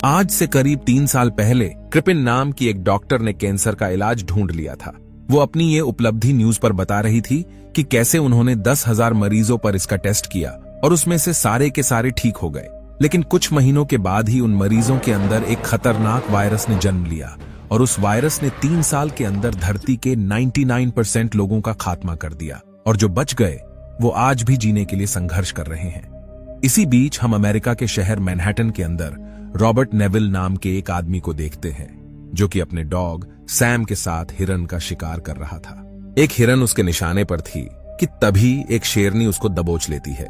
आज से करीब 3 साल पहले क्रिपिन नाम की एक डॉक्टर ने कैंसर का इलाज ढूंढ लिया था। वो अपनी ये उपलब्धि न्यूज पर बता रही थी कि कैसे उन्होंने 10,000 मरीजों पर इसका टेस्ट किया और उसमें से सारे के सारे ठीक हो गए। लेकिन कुछ महीनों के बाद ही उन मरीजों के अंदर एक खतरनाक वायरस ने जन्म लिया और उस वायरस ने 3 साल के अंदर धरती के 99% लोगों का खात्मा कर दिया, और जो बच गए वो आज भी जीने के लिए संघर्ष कर रहे हैं। इसी बीच हम अमेरिका के शहर मैनहट्टन के अंदर रॉबर्ट नेविल नाम के एक आदमी को देखते हैं, जो कि अपने डॉग सैम के साथ हिरन का शिकार कर रहा था। एक हिरन उसके निशाने पर थी कि तभी एक शेरनी उसको दबोच लेती है।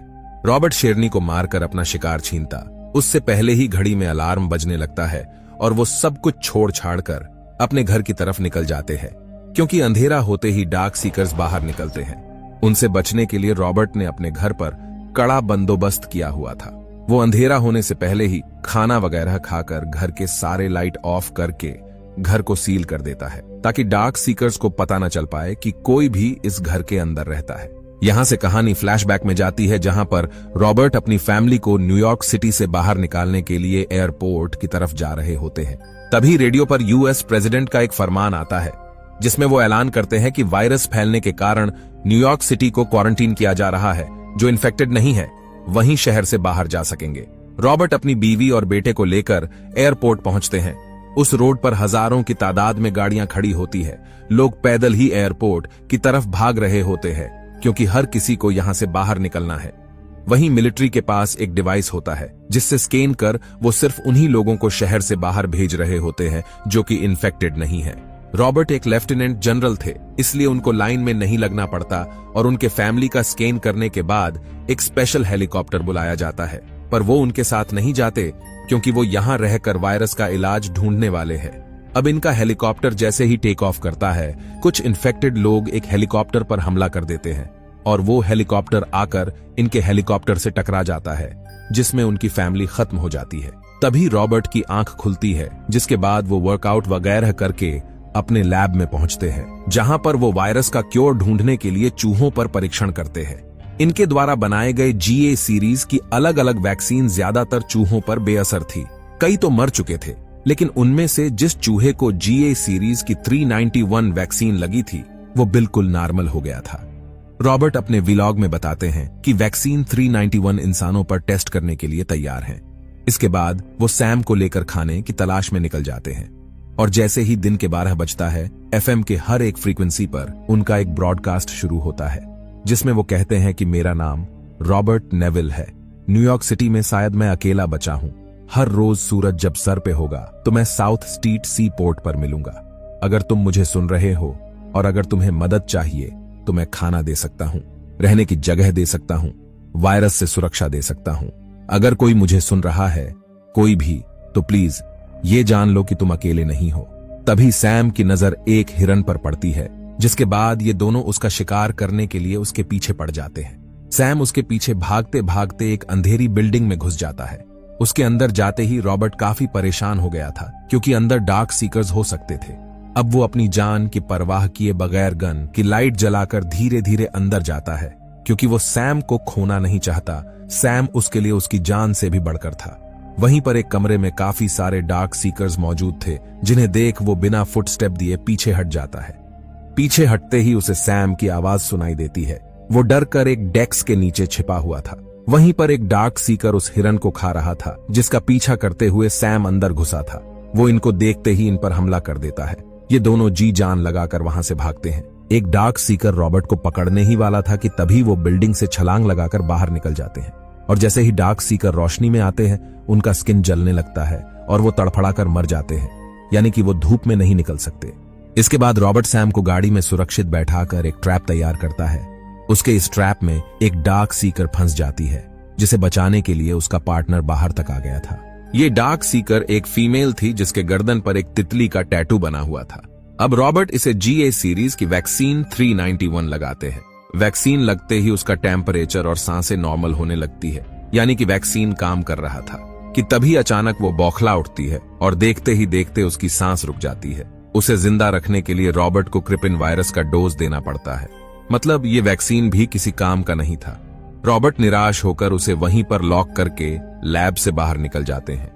रॉबर्ट शेरनी को मारकर अपना शिकार छीनता उससे पहले ही घड़ी में अलार्म बजने लगता है और वो सब कुछ छोड़ छाड़ कर अपने घर की तरफ निकल जाते हैं, क्योंकि अंधेरा होते ही डार्क सीकर्स बाहर निकलते हैं। उनसे बचने के लिए रॉबर्ट ने अपने घर पर कड़ा बंदोबस्त किया हुआ था। वो अंधेरा होने से पहले ही खाना वगैरह खाकर घर के सारे लाइट ऑफ करके घर को सील कर देता है, ताकि डार्क सीकर्स को पता न चल पाए कि कोई भी इस घर के अंदर रहता है। यहां से कहानी फ्लैशबैक में जाती है, जहां पर रॉबर्ट अपनी फैमिली को न्यूयॉर्क सिटी से बाहर निकालने के लिए एयरपोर्ट की तरफ जा रहे होते हैं। तभी रेडियो पर यूएस प्रेसिडेंट का एक फरमान आता है, जिसमें वो ऐलान करते हैं कि वायरस फैलने के कारण न्यूयॉर्क सिटी को क्वारंटीन किया जा रहा है। जो इन्फेक्टेड नहीं है वहीं शहर से बाहर जा सकेंगे। रॉबर्ट अपनी बीवी और बेटे को लेकर एयरपोर्ट पहुंचते हैं। उस रोड पर हजारों की तादाद में गाड़ियां खड़ी होती है। लोग पैदल ही एयरपोर्ट की तरफ भाग रहे होते हैं, क्योंकि हर किसी को यहां से बाहर निकलना है। वहीं मिलिट्री के पास एक डिवाइस होता है, जिससे स्कैन कर वो सिर्फ उन्हीं लोगों को शहर से बाहर भेज रहे होते हैं जो कि इन्फेक्टेड नहीं है। रॉबर्ट एक लेफ्टिनेंट जनरल थे, इसलिए उनको लाइन में नहीं लगना पड़ता और उनके फैमिली का स्कैन करने के बाद एक स्पेशल हेलीकॉप्टर बुलाया जाता है। पर वो उनके साथ नहीं जाते, क्योंकि वो यहां रहकर वायरस का इलाज ढूंढने वाले हैं। अब इनका हेलीकॉप्टर जैसे ही टेक ऑफ करता है, कुछ इन्फेक्टेड लोग एक हेलीकॉप्टर पर हमला कर देते हैं और वो हेलीकॉप्टर आकर इनके हेलीकॉप्टर से टकरा जाता है, जिसमें उनकी फैमिली खत्म हो जाती है। तभी रॉबर्ट की आंख खुलती है, जिसके बाद वो वर्कआउट वगैरह करके अपने लैब में पहुंचते हैं, जहां पर वो वायरस का क्योर ढूंढने के लिए चूहों पर परीक्षण करते हैं। इनके द्वारा बनाए गए GA सीरीज की अलग अलग वैक्सीन ज्यादातर चूहों पर बेअसर थी। कई तो मर चुके थे, लेकिन उनमें से जिस चूहे को GA सीरीज की 391 वैक्सीन लगी थी, वो बिल्कुल नॉर्मल हो गया था। रॉबर्ट अपने व्लॉग में बताते हैं कि वैक्सीन 391 इंसानों पर टेस्ट करने के लिए तैयार हैं। इसके बाद वो सैम को लेकर खाने की तलाश में निकल जाते हैं, और जैसे ही दिन के 12 बजता है, FM के हर एक फ्रीक्वेंसी पर उनका एक ब्रॉडकास्ट शुरू होता है, जिसमें वो कहते हैं कि मेरा नाम रॉबर्ट नेविल है। न्यूयॉर्क सिटी में शायद मैं अकेला बचा हूं। हर रोज सूरज जब सर पे होगा तो मैं साउथ स्ट्रीट सी पोर्ट पर मिलूंगा। अगर तुम मुझे सुन रहे हो और अगर तुम्हें मदद चाहिए तो मैं खाना दे सकता हूं, रहने की जगह दे सकता हूं, वायरस से सुरक्षा दे सकता हूं। अगर कोई मुझे सुन रहा है, कोई भी, तो प्लीज ये जान लो कि तुम अकेले नहीं हो। तभी सैम की नजर एक हिरन पर पड़ती है, जिसके बाद ये दोनों उसका शिकार करने के लिए उसके पीछे पड़ जाते हैं। सैम उसके पीछे भागते भागते एक अंधेरी बिल्डिंग में घुस जाता है। उसके अंदर जाते ही रॉबर्ट काफी परेशान हो गया था, क्योंकि अंदर डार्क सीकर्स हो सकते थे। अब वो अपनी जान की परवाह किए बगैर गन की लाइट जलाकर धीरे धीरे अंदर जाता है, क्योंकि वो सैम को खोना नहीं चाहता। सैम उसके लिए उसकी जान से भी बढ़कर था। वहीं पर एक कमरे में काफी सारे डार्क सीकर्स मौजूद थे, जिन्हें देख वो बिना फुटस्टेप दिए पीछे हट जाता है। पीछे हटते ही उसे सैम की आवाज सुनाई देती है। वो डर कर एक डेस्क के नीचे छिपा हुआ था। वहीं पर एक डार्क सीकर उस हिरन को खा रहा था, जिसका पीछा करते हुए सैम अंदर घुसा था। वो इनको देखते ही इन पर हमला कर देता है। ये दोनों जी जान लगाकर वहां से भागते हैं। एक डार्क सीकर रॉबर्ट को पकड़ने ही वाला था कि तभी वो बिल्डिंग से छलांग लगाकर बाहर निकल जाते हैं, और जैसे ही डार्क सीकर रोशनी में आते हैं, उनका स्किन जलने लगता है और वो तड़फड़ाकर मर जाते हैं, यानी कि वो धूप में नहीं निकल सकते। इसके बाद रॉबर्ट सैम को गाड़ी में सुरक्षित बैठाकर एक ट्रैप तैयार करता है। उसके इस ट्रैप में एक डार्क सीकर फंस जाती है, जिसे बचाने के लिए उसका पार्टनर बाहर तक आ गया था। ये डार्क सीकर एक फीमेल थी, जिसके गर्दन पर एक तितली का टैटू बना हुआ था। अब रॉबर्ट इसे GA सीरीज की वैक्सीन 391 लगाते हैं। वैक्सीन लगते ही उसका टेम्परेचर और सांसें नॉर्मल होने लगती है, यानी कि वैक्सीन काम कर रहा था। कि तभी अचानक वो बौखला उठती है और देखते ही देखते उसकी सांस रुक जाती है। उसे जिंदा रखने के लिए रॉबर्ट को क्रिपिन वायरस का डोज देना पड़ता है। मतलब ये वैक्सीन भी किसी काम का नहीं था। रॉबर्ट निराश होकर उसे वहीं पर लॉक करके लैब से बाहर निकल जाते हैं।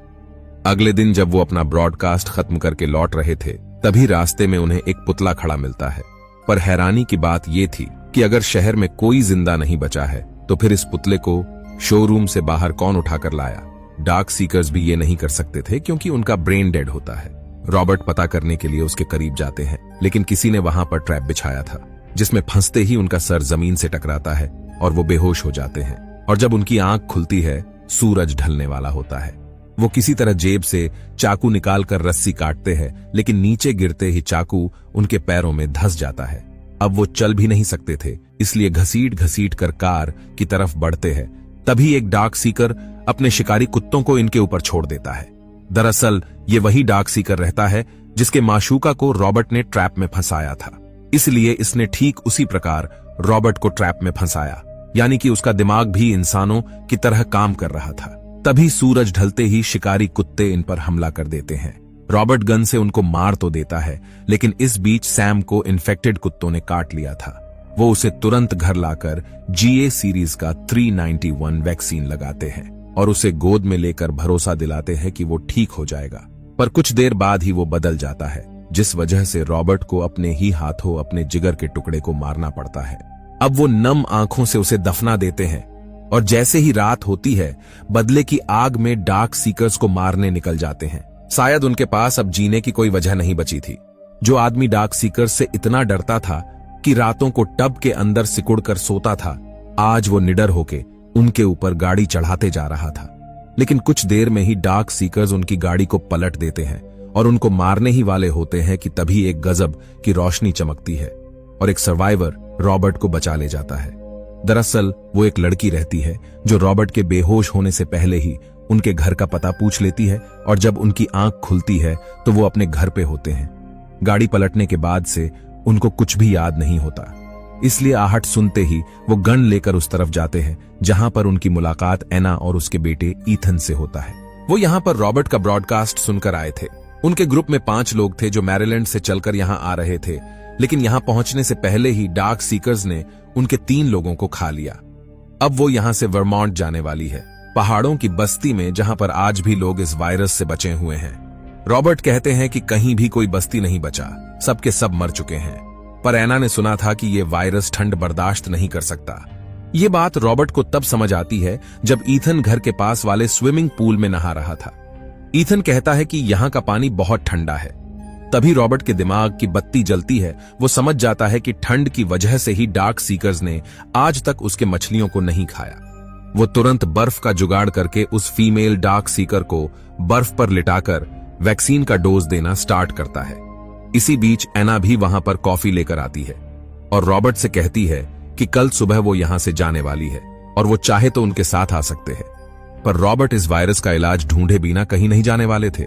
अगले दिन जब वो अपना ब्रॉडकास्ट खत्म करके लौट रहे थे, तभी रास्ते में उन्हें एक पुतला खड़ा मिलता है। पर हैरानी की बात ये थी कि अगर शहर में कोई जिंदा नहीं बचा है तो फिर इस पुतले को शोरूम से बाहर कौन उठाकर लाया। डार्क सीकर्स भी ये नहीं कर सकते थे क्योंकि उनका ब्रेन डेड होता है। रॉबर्ट पता करने के लिए उसके करीब जाते हैं, लेकिन किसी ने वहां पर ट्रैप बिछाया था, जिसमें फंसते ही उनका सर जमीन से टकराता है और वो बेहोश हो जाते हैं। और जब उनकी आंख खुलती है, सूरज ढलने वाला होता है। वो किसी तरह जेब से चाकू निकालकर रस्सी काटते हैं, लेकिन नीचे गिरते ही चाकू उनके पैरों में धंस जाता है। अब वो चल भी नहीं सकते थे, इसलिए घसीट घसीट कर कार की तरफ बढ़ते हैं। तभी एक डार्क सीकर अपने शिकारी कुत्तों को इनके ऊपर छोड़ देता है। दरअसल ये वही डार्क सीकर रहता है जिसके माशूका को रॉबर्ट ने ट्रैप में फंसाया था, इसलिए इसने ठीक उसी प्रकार रॉबर्ट को ट्रैप में फंसाया, यानी कि उसका दिमाग भी इंसानों की तरह काम कर रहा था। तभी सूरज ढलते ही शिकारी कुत्ते इन पर हमला कर देते हैं। रॉबर्ट गन से उनको मार तो देता है, लेकिन इस बीच सैम को इन्फेक्टेड कुत्तों ने काट लिया था। वो उसे तुरंत घर लाकर GA सीरीज का 391 वैक्सीन लगाते हैं और उसे गोद में लेकर भरोसा दिलाते हैं कि वो ठीक हो जाएगा। पर कुछ देर बाद ही वो बदल जाता है, जिस वजह से रॉबर्ट को अपने ही हाथों अपने जिगर के टुकड़े को मारना पड़ता है। अब वो नम आंखों से उसे दफना देते हैं और जैसे ही रात होती है, बदले की आग में डार्क सीकर्स को मारने निकल जाते हैं। शायद उनके पास अब जीने की कोई वजह नहीं बची थी। जो आदमी डार्क सीकर्स से इतना डरता था कि रातों को टब के अंदर सिकुड़कर सोता था, आज वो निडर होके उनके ऊपर गाड़ी चढ़ाते जा रहा था। लेकिन कुछ देर में ही डार्क सीकर्स उनकी गाड़ी को पलट देते हैं और उनको मारने ही वाले होते हैं कि तभी एक गजब की रोशनी चमकती है और एक सर्वाइवर रॉबर्ट को बचा ले जाता है। दरअसल वो एक लड़की रहती है जो रॉबर्ट के बेहोश होने से पहले ही उनके घर का पता पूछ लेती है, और जब उनकी आंख खुलती है तो वो अपने घर पे होते हैं। गाड़ी पलटने के बाद से उनको कुछ भी याद नहीं होता, इसलिए आहट सुनते ही वो गन लेकर उस तरफ जाते हैं जहां पर उनकी मुलाकात एना और उसके बेटे ईथन से होता है। वो यहां पर रॉबर्ट का ब्रॉडकास्ट सुनकर आए थे। उनके ग्रुप में 5 लोग थे जो मैरीलैंड से चलकर यहां आ रहे थे, लेकिन यहां पहुंचने से पहले ही डार्क सीकर्स ने उनके 3 लोगों को खा लिया। अब वो यहां से वर्मोंट जाने वाली है, पहाड़ों की बस्ती में, जहां पर आज भी लोग इस वायरस से बचे हुए हैं। रॉबर्ट कहते हैं कि कहीं भी कोई बस्ती नहीं बचा, सबके सब मर चुके हैं। पर एना ने सुना था कि ये वायरस ठंड बर्दाश्त नहीं कर सकता। ये बात रॉबर्ट को तब समझ आती है जब ईथन घर के पास वाले स्विमिंग पूल में नहा रहा था। ईथन कहता है कि यहां का पानी बहुत ठंडा है। तभी रॉबर्ट के दिमाग की बत्ती जलती है। वो समझ जाता है कि ठंड की वजह से ही डार्क सीकर्स ने आज तक उसके मछलियों को नहीं खाया। वो तुरंत बर्फ का जुगाड़ करके उस फीमेल डार्क सीकर को बर्फ पर लिटाकर वैक्सीन का डोज देना स्टार्ट करता है। इसी बीच एना भी वहां पर कॉफी लेकर आती है और रॉबर्ट से कहती है कि कल सुबह वो यहां से जाने वाली है और वो चाहे तो उनके साथ आ सकते हैं। पर रॉबर्ट इस वायरस का इलाज ढूंढे बिना कहीं नहीं जाने वाले थे।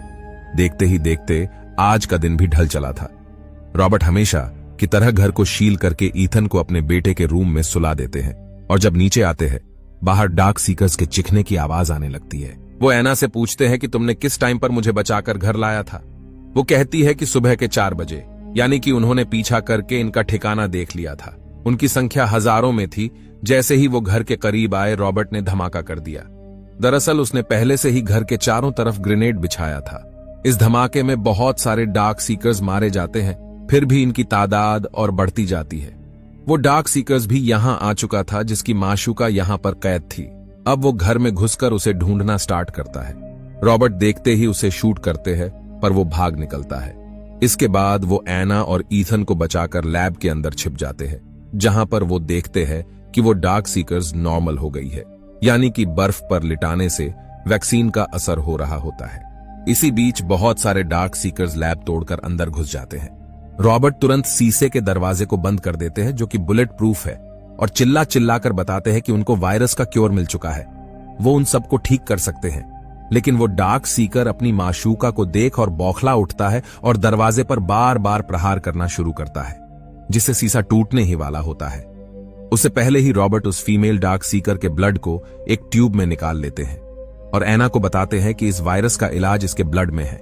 देखते ही देखते आज का दिन भी ढल चला था। रॉबर्ट हमेशा की तरह घर को शील करके ईथन को अपने बेटे के रूम में सुला देते हैं और जब नीचे आते हैं, बाहर डार्क सीकर्स के चिखने की आवाज आने लगती है। वो एना से पूछते हैं कि तुमने किस टाइम पर मुझे बचाकर घर लाया था। वो कहती है कि सुबह के 4 बजे, यानी कि उन्होंने पीछा करके इनका ठिकाना देख लिया था। उनकी संख्या हजारों में थी। जैसे ही वो घर के करीब आए, रॉबर्ट ने धमाका कर दिया। दरअसल उसने पहले से ही घर के चारों तरफ ग्रेनेड बिछाया था। इस धमाके में बहुत सारे डार्क सीकर्स मारे जाते हैं, फिर भी इनकी तादाद और बढ़ती जाती है। वो डार्क सीकर्स भी यहां आ चुका था जिसकी माशूका यहां पर कैद थी। अब वो घर में घुसकर उसे ढूंढना स्टार्ट करता है। रॉबर्ट देखते ही उसे शूट करते हैं, पर वो भाग निकलता है। इसके बाद वो एना और ईथन को बचाकर लैब के अंदर छिप जाते हैं, जहां पर वो देखते हैं कि वो डार्क सीकर्स नॉर्मल हो गई है, यानी कि बर्फ पर लिटाने से वैक्सीन का असर हो रहा होता है। इसी बीच बहुत सारे डार्क सीकर्स लैब तोड़कर अंदर घुस जाते हैं। रॉबर्ट तुरंत शीशे के दरवाजे को बंद कर देते हैं, जो कि बुलेट प्रूफ है, और चिल्ला चिल्लाकर बताते हैं कि उनको वायरस का क्योर मिल चुका है, वो उन सबको ठीक कर सकते हैं। लेकिन वो डार्क सीकर अपनी माशूका को देख और बौखला उठता है और दरवाजे पर बार बार प्रहार करना शुरू करता है, जिससे शीशा टूटने ही वाला होता है। उससे पहले ही रॉबर्ट उस फीमेल डार्क सीकर के ब्लड को एक ट्यूब में निकाल लेते हैं और एना को बताते हैं कि इस वायरस का इलाज इसके ब्लड में है।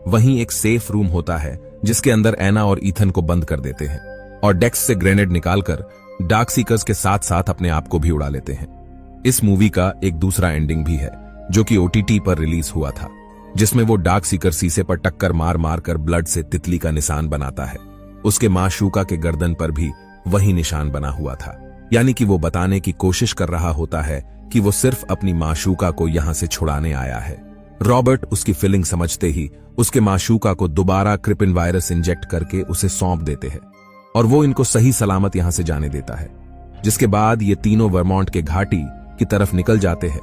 वहीं एक सेफ रूम होता है जिसके अंदर एना और ईथन को बंद कर देते हैं और डेस्क से ग्रेनेड निकालकर डार्क सीकर्स के साथ साथ अपने आप को भी उड़ा लेते हैं। इस मूवी का एक दूसरा एंडिंग भी है जो कि OTT पर रिलीज हुआ था। जिसमें वो डार्क सीकर शीशे पर टक्कर मार मार कर ब्लड से तितली का निशान बनाता है। उसके माशूका के गर्दन पर भी वही निशान बना हुआ था, यानी कि वो बताने की कोशिश कर रहा होता है कि वो सिर्फ अपनी माशूका को यहां से छुड़ाने आया है। रॉबर्ट उसकी फीलिंग समझते ही उसके माशूका को दोबारा क्रिपिन वायरस इंजेक्ट करके उसे सौंप देते हैं और वो इनको सही सलामत यहां से जाने देता है। जिसके बाद ये तीनों वर्मोंट के घाटी की तरफ निकल जाते हैं